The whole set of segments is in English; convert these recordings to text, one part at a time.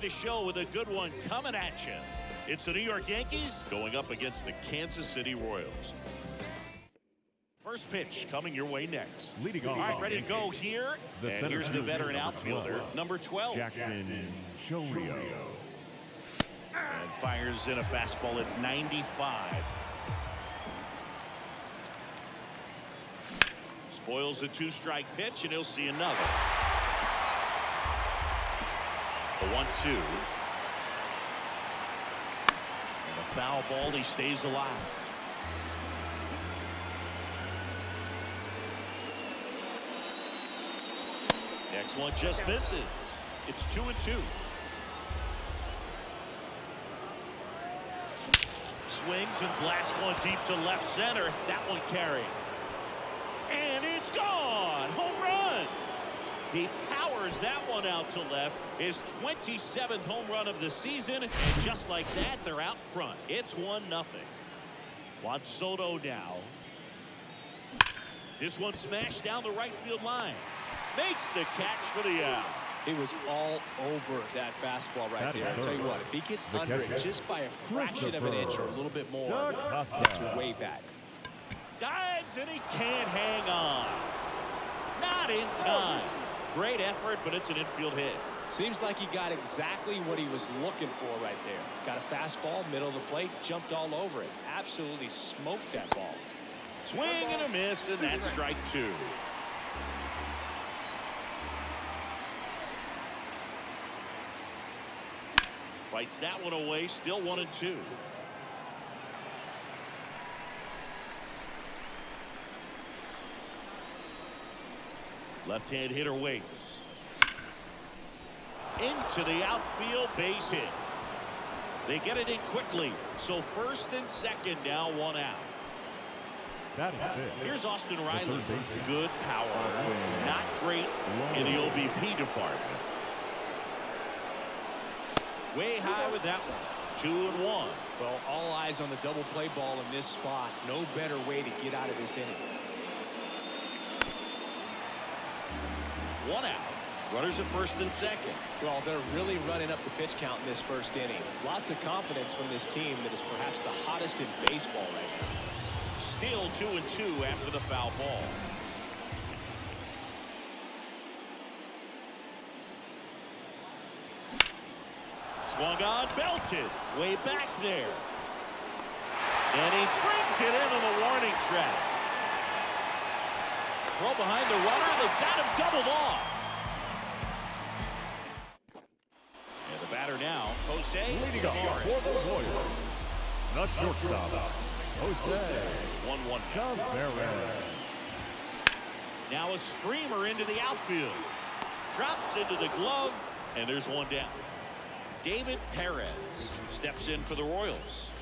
the show with a good one coming at you. It's the New York Yankees going up against the Kansas City Royals. First pitch coming your way next. Leading All off, right, ready to go here. And here's the veteran outfielder, number 12. Jackson Chourio. And fires in a fastball at 95. Spoils the 2-strike pitch, and he'll see another. The 1-2. And a foul ball, he stays alive. Next one just misses. It's 2-2. Swings and blasts one deep to left center. That one carried. And it's gone. Home run. He powers that one out to left. His 27th home run of the season. And just like that, they're out front. It's 1-0. Juan Soto now. This one smashed down the right field line. Makes the catch for the out. It was all over that fastball right there. I'll tell you what, if he gets under it just by a fraction of an inch or a little bit more, it's way back. Dives and he can't hang on. Not in time. Great effort, but it's an infield hit. Seems like he got exactly what he was looking for right there. Got a fastball, middle of the plate, jumped all over it. Absolutely smoked that ball. Swing and a miss, and that's strike 2. Fights that one away, still 1-2. Left-hand hitter waits. Into the outfield, base hit. They get it in quickly, so first and second now, 1 out. Here's Austin Riley. Good power. Not great in the OBP department. Way high with that one. 2-1. Well, all eyes on the double play ball in this spot. No better way to get out of this inning. 1 out. Runners at first and second. Well, they're really running up the pitch count in this first inning. Lots of confidence from this team that is perhaps the hottest in baseball right now. Still 2-2 after the foul ball. Swung on, belted. Way back there. And he brings it into the warning track. Throw behind the runner. They've got him doubled off. And the batter now, Jose. Leading off for the Royals, the shortstop, Jose 1-1. Taveras. Now a screamer into the outfield. Drops into the glove, and there's one down. David Perez steps in for the Royals.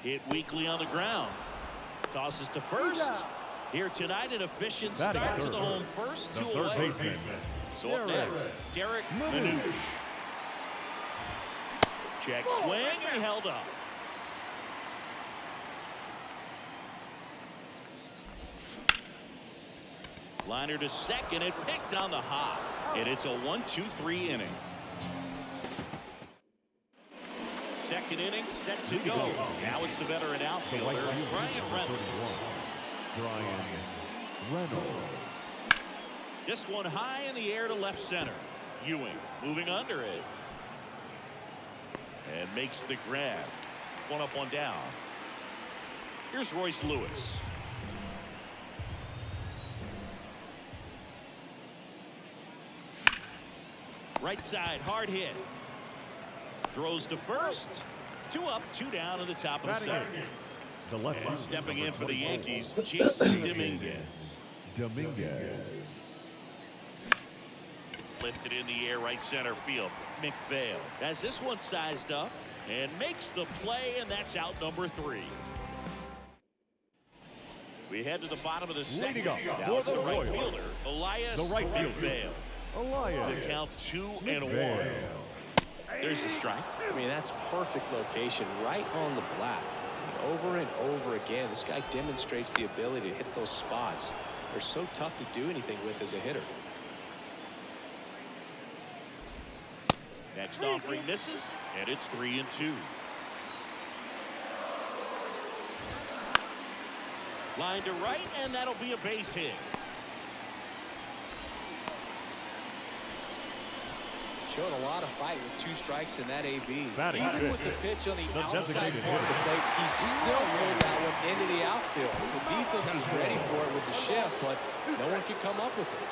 Hit weakly on the ground. Tosses to first. Here tonight, an efficient start to the home first. 2 away. So up next, Derek Manouche. Check swing, and he held up. Liner to second, and picked on the hop. And it's a 1-2-3 inning. Second inning set to go. Now it's the veteran outfielder, Brian Reynolds. This one high in the air to left center. Ewing moving under it. And makes the grab. 1 up, 1 down. Here's Royce Lewis. Right side, hard hit. Throws to first. 2 up, 2 down in the top of the second. And stepping in for the Yankees, Jason Dominguez. Lifted in the air, right center field. McVale has this one sized up and makes the play, and that's out number 3. We head to the bottom of the second. Now it's the right fielder, Elias McVale. The count 2-1. There's the strike. I mean, that's perfect location right on the black. Over and over again, this guy demonstrates the ability to hit those spots. They're so tough to do anything with as a hitter. Next offering misses, and it's 3-2. Line to right, and that'll be a base hit. Showing a lot of fight with 2 strikes in that AB. Batting Even good. with the pitch on the outside designated part of the hitter. plate, he still rolled that one into the outfield. The defense was ready for it with the shift, but no one could come up with it.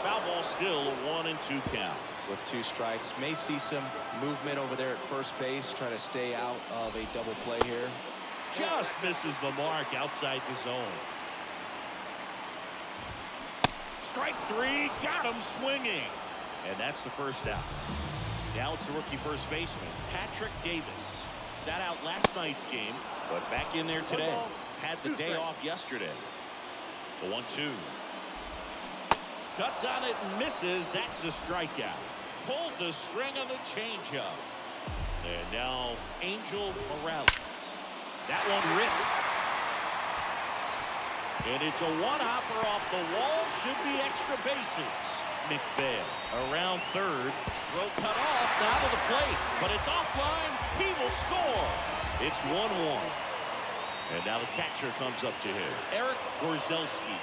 Foul ball, still a 1-2 count. With 2 strikes, may see some movement over there at first base, trying to stay out of a double play here. Just misses the mark outside the zone. Strike 3, got him swinging. And that's the first out. Now it's the rookie first baseman, Patrick Davis. Sat out last night's game, but back in there today. Had the day off yesterday. The 1-2. Cuts on it and misses. That's a strikeout. Pulled the string on the changeup. And now Angel Morales. That one ripped. And it's a one-hopper off the wall. Should be extra bases. McPhail around third. Throw cut off. Now to the plate. But it's offline. He will score. It's 1-1. And now the catcher comes up to him. Eric Gorzelski.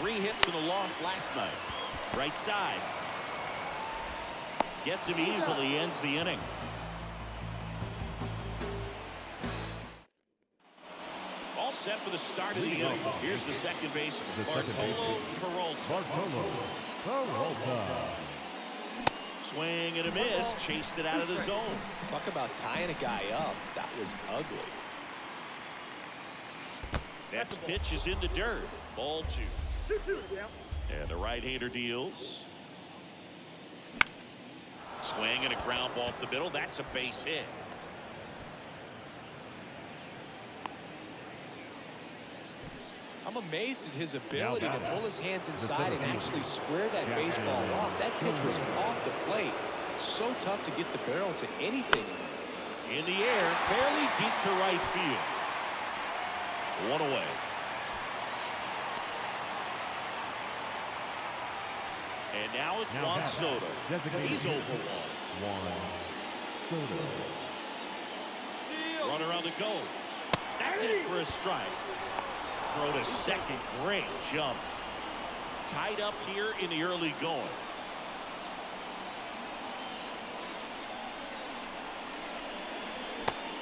3 hits and a loss last night. Right side. Gets him easily. Ends the inning. All set for the start of the inning. Here's the second baseman, Bartolo Peralta. Swing and a miss. Chased it out of the zone. Talk about tying a guy up. That was ugly. Next pitch is in the dirt. Ball 2. And the right-hander deals. Swing and a ground ball up the middle. That's a base hit. I'm amazed at his ability to pull his hands inside and actually square that baseball off. That pitch was off the plate. So tough to get the barrel to anything. In the air, fairly deep to right field. 1 away. And now it's Juan Soto. He's over 1. Soto. Runner on the go. That's it for a strike. Throw to second. Great jump. Tied up here in the early going.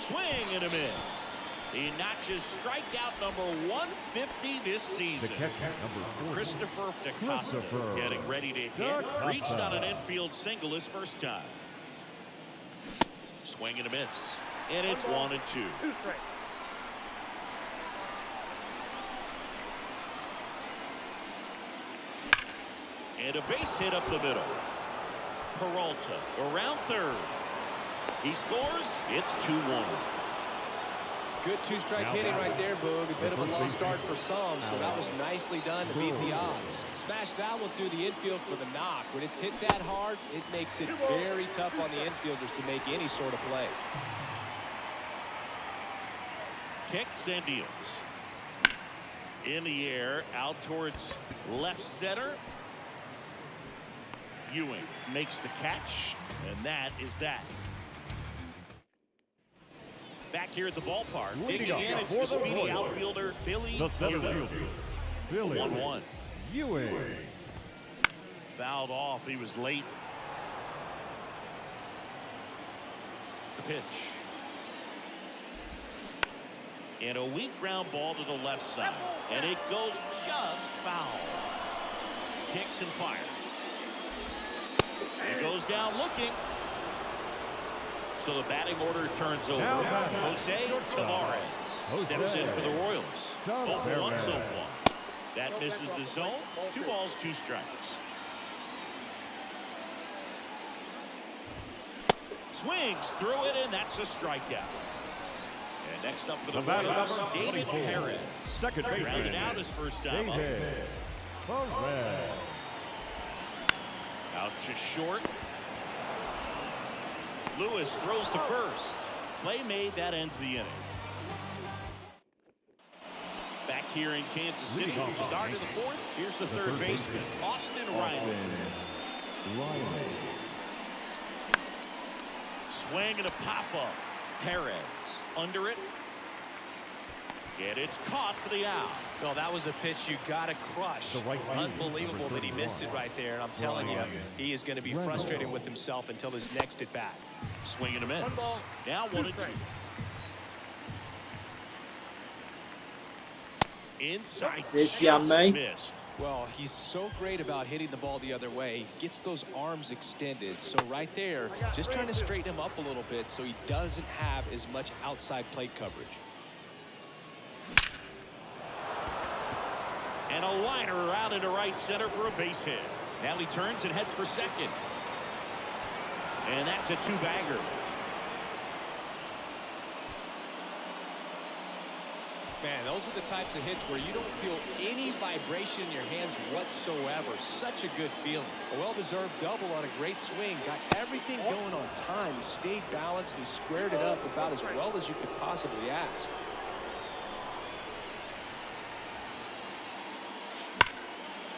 Swing and a miss. He notches strikeout number 150 this season. Christopher DaCosta getting ready to hit. Reached on an infield single his first time. Swing and a miss. And it's 1-2. And a base hit up the middle. Peralta around third. He scores. It's 2-1. Good 2-strike hitting right there, Boog. A bit of a lost start for some, so that was nicely done to beat the odds. Smash that one through the infield for the knock. When it's hit that hard, it makes it very tough on the infielders to make any sort of play. Kicks and deals. In the air, out towards left center. Ewing makes the catch, and that is that. Back here at the ballpark, digging in, it's the speedy outfielder, Billy Ewing. 1-1. Ewing. Fouled off. He was late. The pitch. And a weak ground ball to the left side. And it goes just foul. Kicks and fires. He goes down looking. So the batting order turns over. Jose Tavares steps in for the Royals. 0-1 so far. That misses the zone. 2 balls, 2 strikes. Swings through it, and that's a strikeout. And next up for the Royals, David Perez. Second baseman. Rounded out his first time up. Out to short. Lewis throws to first. Play made. That ends the inning. Back here in Kansas City, start of the 4th. Here's the third baseman, Austin Riley. Swing and a pop-up. Perez under it. And it's caught for the out. Well, that was a pitch you got to crush. Unbelievable that he missed it right there. And I'm telling you, he is going to be frustrated with himself until his next at bat. Swing and a miss. Now 1-2. Inside This just young man. missed. Well, he's so great about hitting the ball the other way. He gets those arms extended. So right there, just trying to straighten him up a little bit so he doesn't have as much outside plate coverage. And a liner out into right center for a base hit. Now he turns and heads for second. And that's a two-bagger. Man, those are the types of hits where you don't feel any vibration in your hands whatsoever. Such a good feeling. A well-deserved double on a great swing. Got everything going on time. He stayed balanced and he squared it up about as well as you could possibly ask.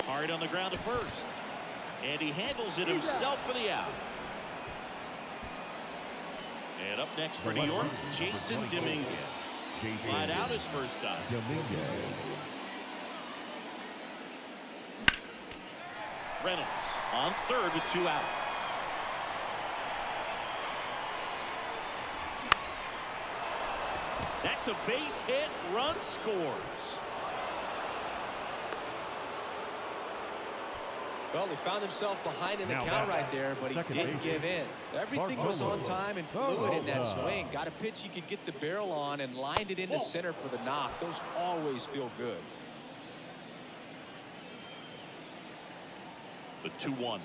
Hard on the ground to first. And he handles it himself for the out. And up next for New York, Jason Dominguez. Flat out his first time. Reynolds on third with 2 out. That's a base hit. Run scores. Well, he found himself behind in the count right there, but he didn't give in. Everything was on time and fluid in that swing. Got a pitch he could get the barrel on and lined it into center for the knock. Those always feel good. The 2-1.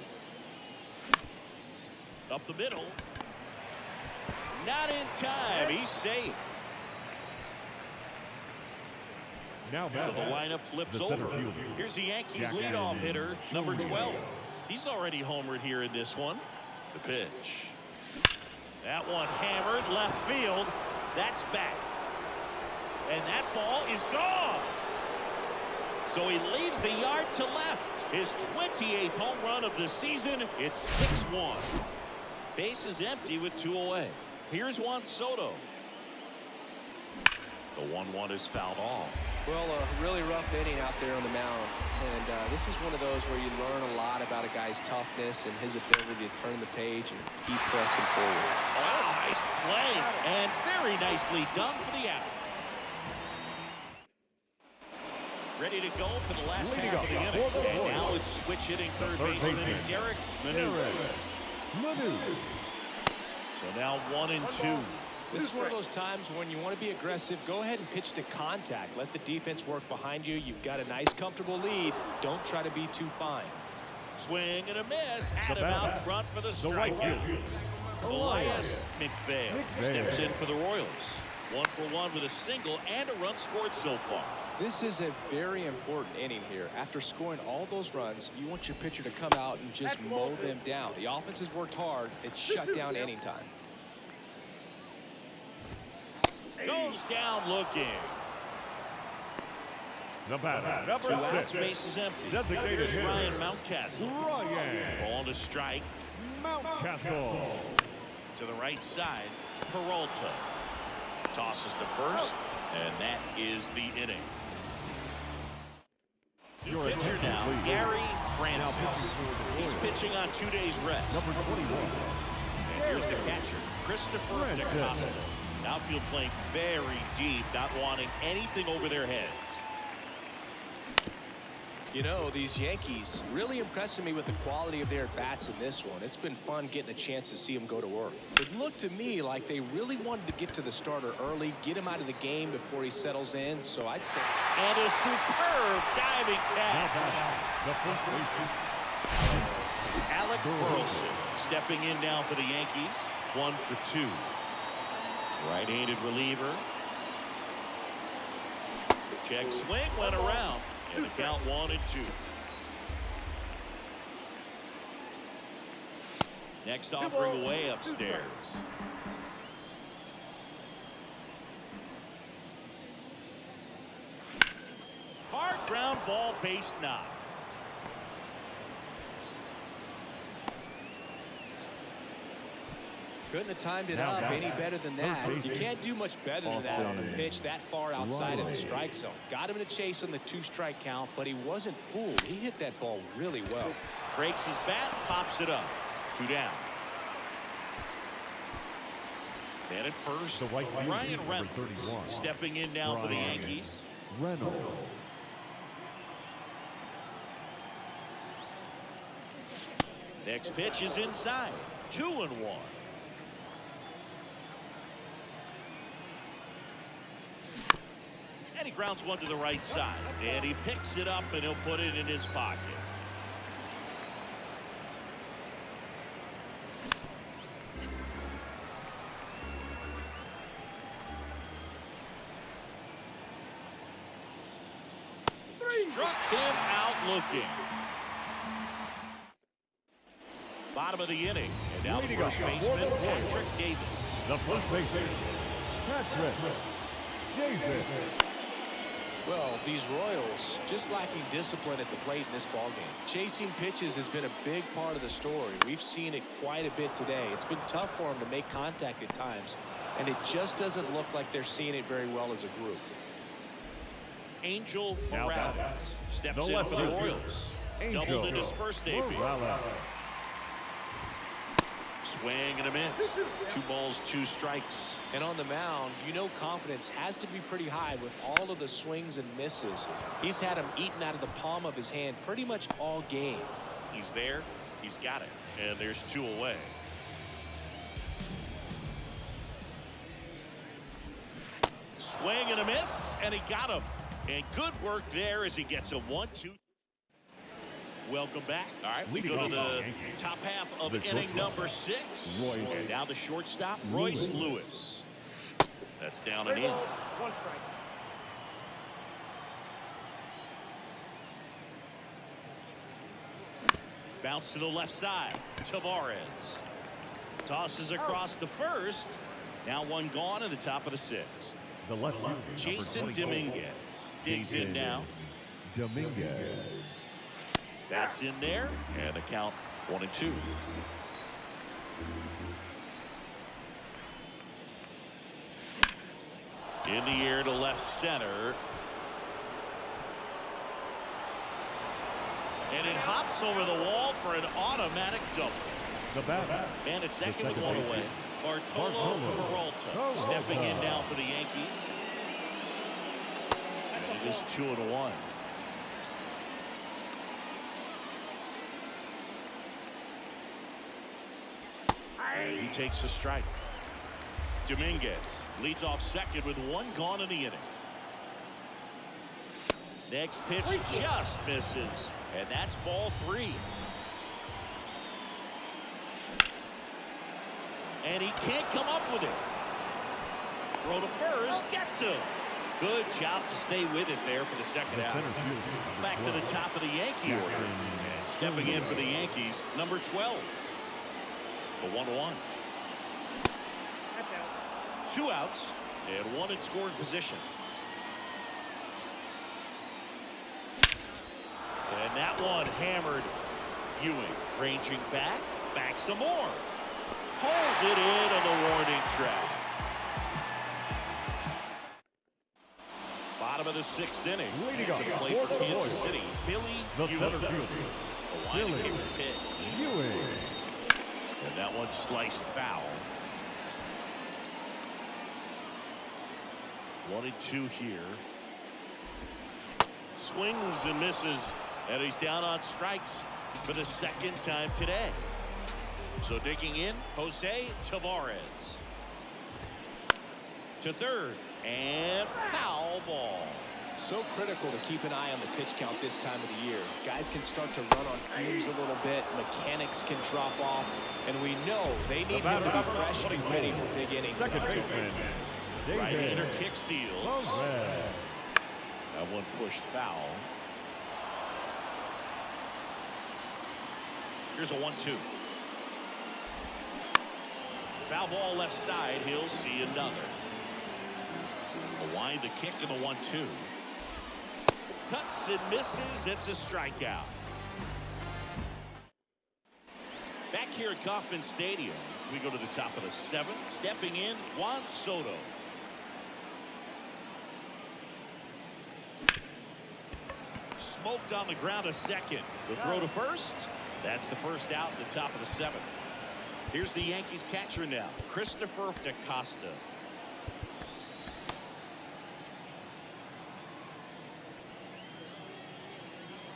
Up the middle. Not in time. He's safe. Now So the lineup flips over. Here's the Yankees leadoff hitter, number 12. He's already homered here in this one. The pitch. That one hammered left field. That's back. And that ball is gone. So he leaves the yard to left. His 28th home run of the season. It's 6-1. Base is empty with 2 away. Here's Juan Soto. The 1-1 is fouled off. Well, a really rough inning out there on the mound. And this is one of those where you learn a lot about a guy's toughness and his ability to turn the page and keep pressing forward. Oh, nice play. And very nicely done for the out. Ready to go for the last half of the inning. And now it's switch hitting third baseman Derek Manu. So now 1-2. This is one of those times when you want to be aggressive. Go ahead and pitch to contact. Let the defense work behind you. You've got a nice, comfortable lead. Don't try to be too fine. Swing and a miss. Adam out front for the strikeout. Elias McVale steps in for the Royals. 1 for 1 with a single and a run scored so far. This is a very important inning here. After scoring all those runs, you want your pitcher to come out and just mow them down. The offense has worked hard. It's shut down inning time. Goes down looking. The batter, number 2 outs, 6. base is empty. Designated Here's hitter. Ryan Mountcastle. Ball to strike. Mountcastle. To the right side. Peralta tosses to first, and that is the inning. New pitcher now, Gary Francis. He's pitching on 2 days rest. Number 21. And here's the catcher, Christopher DeCosta. Outfield playing very deep, not wanting anything over their heads. You know, these Yankees really impressing me with the quality of their bats in this one. It's been fun getting a chance to see them go to work. It looked to me like they really wanted to get to the starter early, get him out of the game before he settles in. So I'd say. And a superb diving catch. The first baseman. Alec Burleson stepping in now for the Yankees. 1 for 2. Right-handed reliever. Check swing went around. And the count 1-2. Next offering away upstairs. Hard ground ball, base knock. Couldn't have timed it up any better than that. You can't do much better than that on the pitch that far outside of the strike zone. Got him in a chase on the 2-strike count, but he wasn't fooled. He hit that ball really well. Breaks his bat, pops it up. 2 down. And at first, Ryan Reynolds stepping in now for the Yankees. Reynolds. Next pitch is inside. 2-1. And he grounds one to the right side. And he picks it up and he'll put it in his pocket. Struck him out looking. Bottom of the inning. And now the first baseman, Patrick Davis. The first baseman, Patrick Davis. Well, these Royals just lacking discipline at the plate in this ballgame. Chasing pitches has been a big part of the story. We've seen it quite a bit today. It's been tough for them to make contact at times, and it just doesn't look like they're seeing it very well as a group. Angel Morales steps in for the Royals. Doubled in his first debut. Swing and a miss. 2 balls, 2 strikes. And on the mound, you know confidence has to be pretty high with all of the swings and misses. He's had them eaten out of the palm of his hand pretty much all game. He's there. He's got it. And there's 2 away. Swing and a miss. And he got him. And good work there as he gets a 1-2. Welcome back. All right, we go to the top half of inning number 6. And now the shortstop, Royce Lewis. That's down and in. 1 strike. Bounce to the left side. Tavares tosses across to first. Now 1 gone in the top of the 6th. The left fielder, Jason Dominguez digs in now. Dominguez. That's in there, and the count 1-2. In the air to left center. And it hops over the wall for an automatic double. The batter. And it's second with 1 away. Bartolo Peralta stepping in now for the Yankees. And it is 2-1. He takes a strike. Dominguez leads off second with 1 gone in the inning. Next pitch just misses, and that's ball 3. And he can't come up with it. Throw to first, gets him. Good job to stay with it there for the second out. Back to the top of the Yankee order. Stepping in for the Yankees, number 12. A 1-1. 2 outs and 1 in scoring position. And that one hammered. Ewing ranging back some more. Pulls it in on the warning track. Bottom of the 6th inning. To the plate for Kansas City, Billy Ewing. A line to kick the pitch. Ewing. And that one sliced foul. 1-2 here. Swings and misses, and he's down on strikes for the 2nd time today. So digging in, Jose Tavares. To third, and foul ball. So critical to keep an eye on the pitch count this time of the year. Guys can start to run on fumes a little bit. Mechanics can drop off. And we know they need him to be fresh and ready for big innings. Second baseman, Right-hander kick steals. That one pushed foul. Here's a 1-2. Foul ball left side. He'll see another. A wind the kick and the 1-2. Cuts and misses. It's a strikeout. Back here. here at Kauffman Stadium. We go to the top of the 7th. Stepping in, Juan Soto. Smoked on the ground a second. The throw to first. That's the first out at the top of the 7th. Here's the Yankees catcher now, Christopher DaCosta.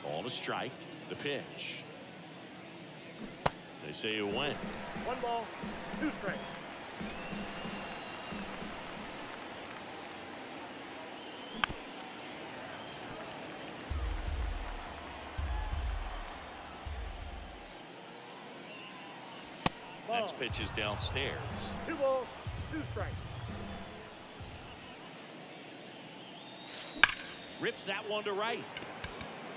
Ball to strike. The pitch. They say it went. 1 ball, 2 strikes. Next pitch is downstairs. 2 balls, 2 strikes. Rips that one to right.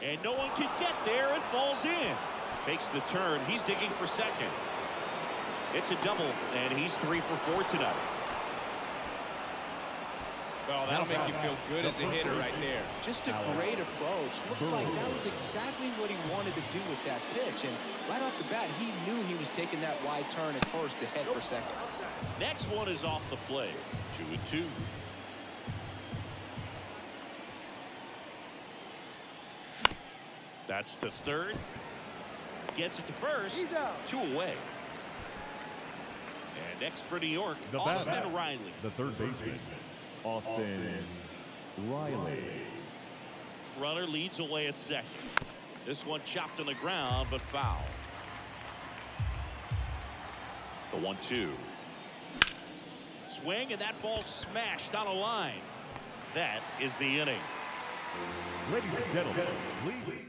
And no one can get there. It falls in. Takes the turn. He's digging for second. It's a double, and he's 3 for 4 tonight. Well, that'll make you feel good as a hitter right there. Just a great approach. Looked like that was exactly what he wanted to do with that pitch. And right off the bat, he knew he was taking that wide turn at first to head for second. Next one is off the plate. 2-2. That's to third. Gets it to first. 2 away. And next for New York, Austin Riley. The third baseman, Austin Riley. Runner leads away at second. This one chopped on the ground, but foul. The 1-2. Swing, and that ball smashed on a line. That is the inning. Ladies and gentlemen, please.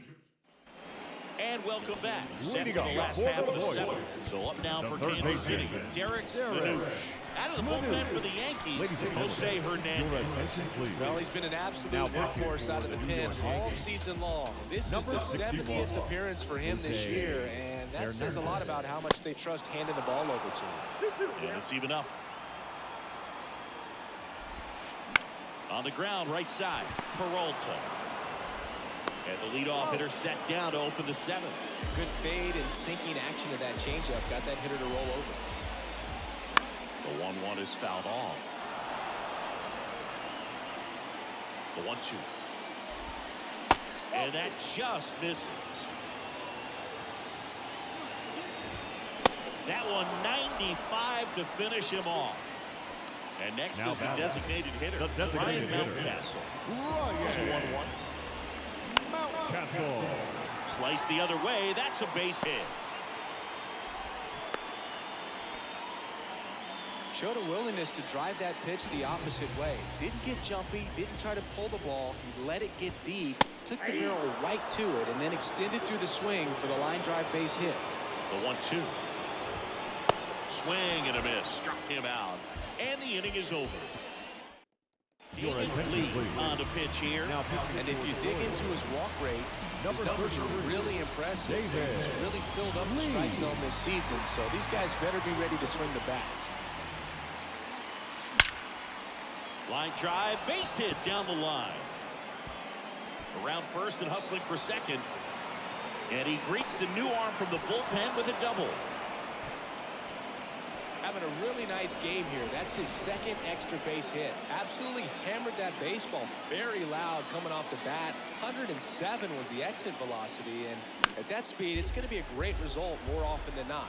And welcome back. Set Leading for the off last for half the of the Royals, 7th. So up now the for third Kansas City, baseman, Derek Derek Manouche. Out of the bullpen for the Yankees, Ladies and Jose gentlemen, your Hernandez. attention, please. Well, he's been an absolute Now workhorse out of the pen all season long. This is Number the 61. 70th appearance for him this year, and that says a lot about how much they trust handing the ball over to him. And it's even up. On the ground, right side, Peralta. And the leadoff hitter set down to open the 7th. Good fade and sinking action of that changeup got that hitter to roll over. The 1-1 is fouled off. The 1-2. And that just misses. That one 95 to finish him off. And next Now is the batting. designated hitter, The designated Ryan hitter. Mountcastle. It's a 1-1. Castle. Slice the other way. That's a base hit. Showed a willingness to drive that pitch the opposite way. Didn't get jumpy, didn't try to pull the ball. He let it get deep, took the barrel right to it, and then extended through the swing for the line drive base hit. The 1-2. Swing and a miss. Struck him out. And the inning is over. Your attention, Lee please. on the pitch here. Now, and if you dig into his walk rate, his numbers are really impressive. He's really filled up the strike zone this season, so these guys better be ready to swing the bats. Line drive, base hit down the line. Around first and hustling for second. And he greets the new arm from the bullpen with a double. Having a really nice game here. That's his second extra base hit. Absolutely hammered that baseball. Very loud coming off the bat. 107 was the exit velocity, and at that speed, it's going to be a great result more often than not.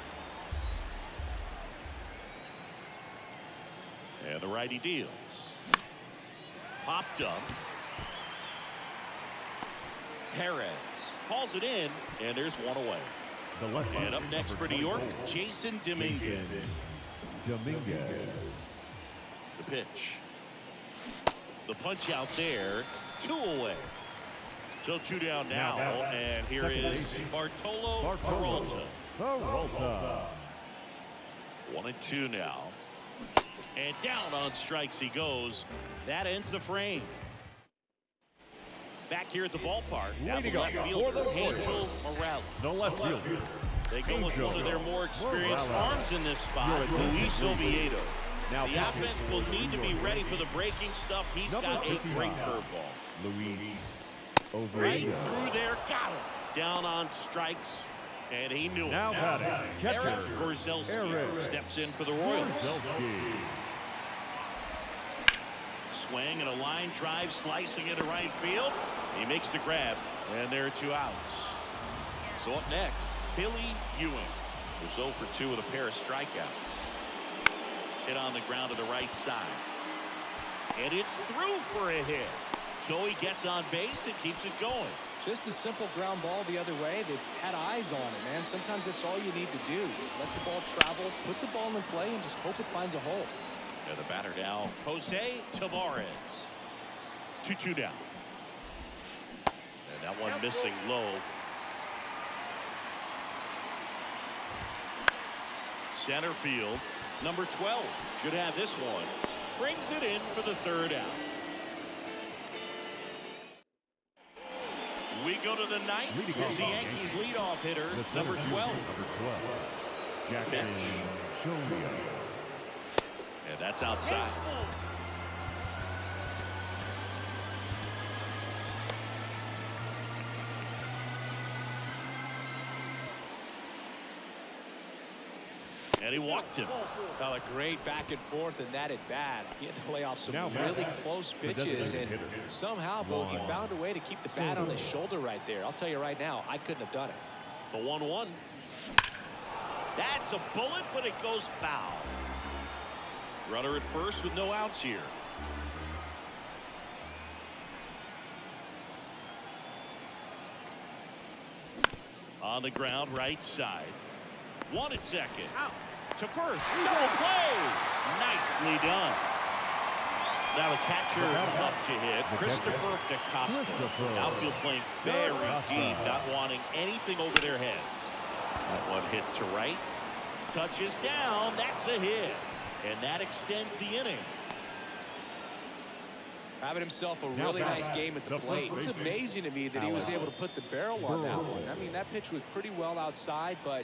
And the righty deals. Popped up. Perez calls it in, and there's one away. The left And up next for New York, Jason Dominguez. Dominguez. The pitch. The punch out there. 2 away. So 2 down now. And here is Bartolo Peralta. Peralta. 1-2 now. And down on strikes he goes. That ends the frame. Back here at the ballpark. Now the Leading left off fielder, for the Angel Morales. The left fielder. They go with one of their more experienced arms in this spot, Luis Oviedo. Now The offense will need to be ready for the breaking stuff. He's got a great curveball. Luis Right Oviedo. through there, got him. Down on strikes. And he knew it. Now batting, catcher, Eric Gorzelski Eric steps in for the Royals. Gorzelski. Swing and a line drive, slicing into right field. He makes the grab, and there are 2 outs. So up next, Billy Ewing, who's 0 for 2 with a pair of strikeouts. Hit on the ground to the right side. And it's through for a hit. So he gets on base and keeps it going. Just a simple ground ball the other way. They've had eyes on it, man. Sometimes that's all you need to do. Just let the ball travel, put the ball in play, and just hope it finds a hole. And the batter now, Jose Tavares. 2-2 down. And that one missing low. Center field, number 12 should have this one. Brings it in for the 3rd out. We go to the 9th. Here's the Yankees leadoff hitter, number 12. Number 12. Jackson Shoya. And that's outside. And he walked him. Well, a great back and forth in that at bat. He had to lay off some Now really close pitches, and somehow he found a way to keep the bat on his shoulder right there. I'll tell you right now, I couldn't have done it. The 1-1. That's a bullet, but it goes foul. Runner at first with no outs here. On the ground, right side. 1 at second. Out. To first. Double play. Nicely done. Now the catcher up to hit. Christopher DeCosta. Outfield playing very deep, not wanting anything over their heads. That one hit to right. Touches down. That's a hit. And that extends the inning. Having himself a really nice game at the plate. It's amazing to me that he was able to put the barrel on that one. I mean, that pitch was pretty well outside, but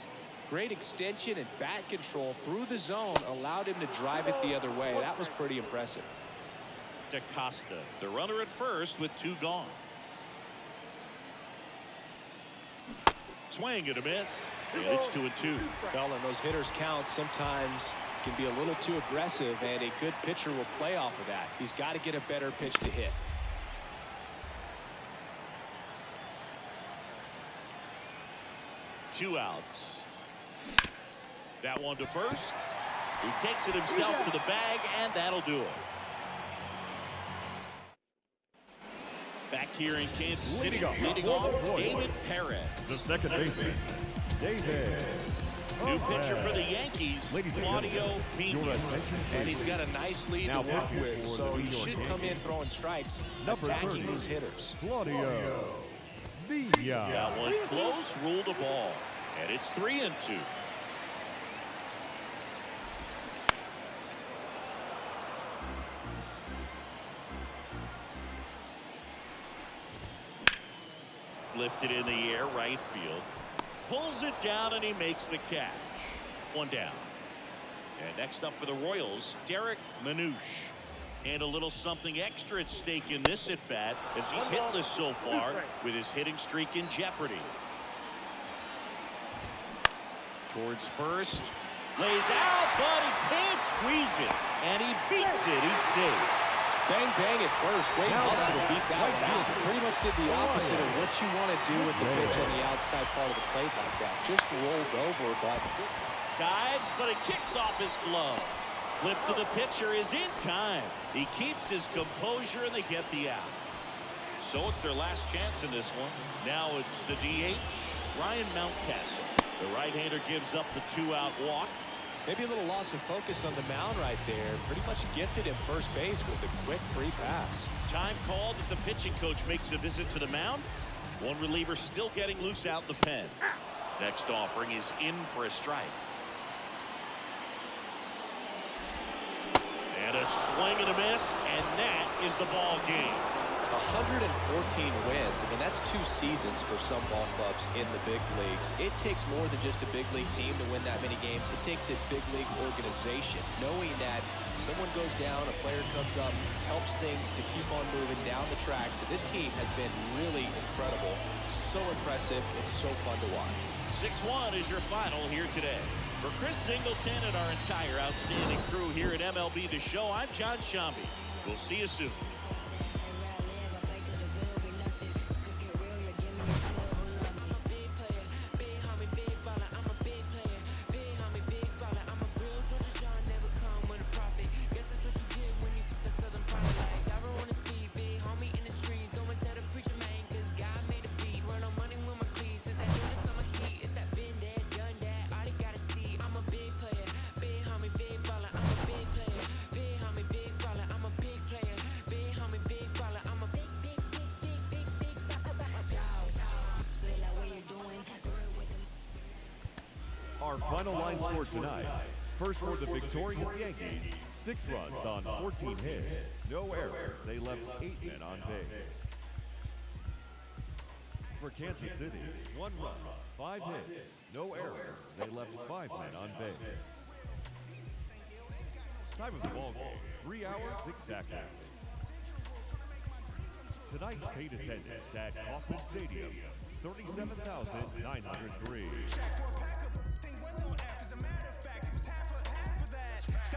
great extension and bat control through the zone allowed him to drive it the other way. That was pretty impressive. DeCosta, the runner at first with 2 gone. Swing and a miss. And it's 2-2. Well, and those hitters count sometimes can be a little too aggressive, and a good pitcher will play off of that. He's got to get a better pitch to hit. Two outs. That one to first. He takes it himself to the bag, and that'll do it. Back here in Kansas City, leading off, David Perez. The second baseman, David. New pitcher for the Yankees, Claudio Pena. And he's got a nice lead to work with, so he should come in throwing strikes, attacking these hitters. Claudio Villa. That one close, ruled a ball. And it's 3-2. Lifted in the air, right field. Pulls it down, and he makes the catch. One down. And next up for the Royals, Derek Manouche. And a little something extra at stake in this at-bat, as he's hitless so far with his hitting streak in jeopardy. Towards first. Lays out, but he can't squeeze it. And he beats it. He's safe. Bang, bang at first. Great hustle to beat that one out. Pretty much did the opposite of what you want to do with the pitch on the outside part of the plate like that. Just rolled over, but dives, but it kicks off his glove. Flip to the pitcher is in time. He keeps his composure, and they get the out. So it's their last chance in this one. Now it's the DH, Ryan Mountcastle. The right-hander gives up the 2-out walk. Maybe a little loss of focus on the mound right there. Pretty much gifted him first base with a quick free pass. Time called as the pitching coach makes a visit to the mound. One reliever still getting loose out in the pen. Next offering is in for a strike. And a swing and a miss, and that is the ball game. 114 wins. I mean, that's 2 seasons for some ball clubs in the big leagues. It takes more than just a big league team to win that many games. It takes a big league organization, knowing that someone goes down, a player comes up, helps things to keep on moving down the tracks. And this team has been really incredible. So impressive. It's so fun to watch. 6-1 is your final here today. For Chris Singleton and our entire outstanding crew here at MLB The Show, I'm John Shambi. We'll see you soon. Our final line score tonight. First for the victorious Yankees, 6 runs on 14 hits, no errors. They left 8 men on base. For Kansas City, 1 run, 5 hits, no errors. They left 5 men on base. Time of the ball game, 3 hours exactly. Tonight's paid attendance at Kauffman Stadium, 37,903.